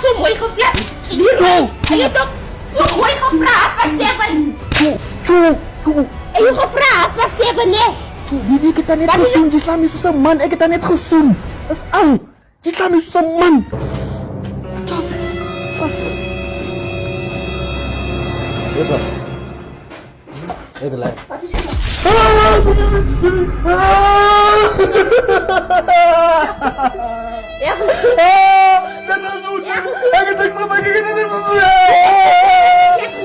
so mooi geflap. Leroy, jy het ook so mooi gevra, pas 7. En jy gevra, pas 7, nee. Bibi, ek het net gesoen, jy slaan my soos 'n man. Ek het net gesoen. Dis al. Jy slaan my soos 'n man. Just. Eva. Edela. Wat is dit? Ja, gesoen. Dit is zo. Ja, gesoen. Ek het niks gemaak, ek het net gesoen.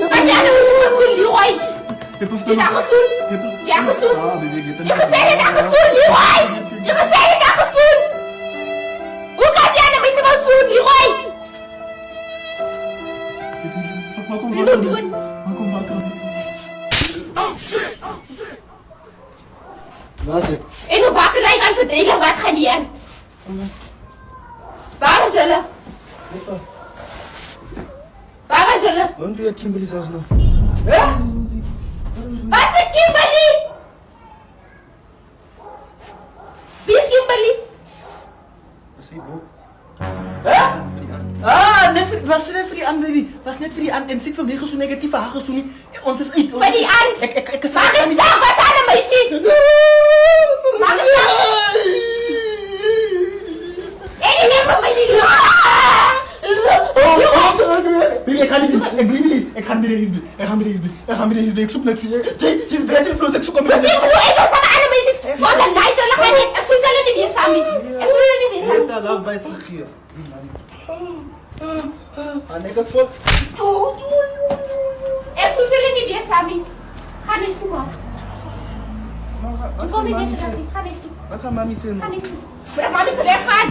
Wat jy nou is gesoen, Leroy. Jy pas Jy het gesoen. Ja, gesoen. Ah, Bibi, ek het Jy gesê jy het gesoen, Leroy. Jy gesê jy het gesoen. Hoe kan jy nou my so soen, Leroy? Wat kom Jy moet doen. Wat kom wakker? Wat is dit? En hoe wakker jy kan verdedig, wat gaan die aan? Waar is hulle? Waar is hulle? Want jy het Kimberly selfs nog. Wat is Kimberly? Wie is Kimberly? Dis die boek. Was net vir die aan, baby. Was net vir die aan. En sit vir my gesoen, ek het nie vir haar gesoen nie. Ons is uit. Vir die aan. Ek is Maak het sag, wat aan my sien? Maak het sag. En die neem van my die Baby, ek gaan niet. Ik blijf niet. Ik ga niet eens. Ik ga niet eens. Ik ga niet eens. Ik zoek niks hier. Ze is beter voor ik zoek hem. Dis nie hoe ek ons aan alle mense van die night hulle gaan nie. Ek soek hulle nie weer saam nie. Ek soek hulle nie weer Jy saam. het daar love bites gegee. En ek is vol. Ek soek hulle nie weer saam nie. Gaan eens toe maar. Wat Kom gaan nie mami weer sê? saam nie. Gaan eens toe. Wat gaan mami sê? Gaan eens toe. Maar mami se weggaan.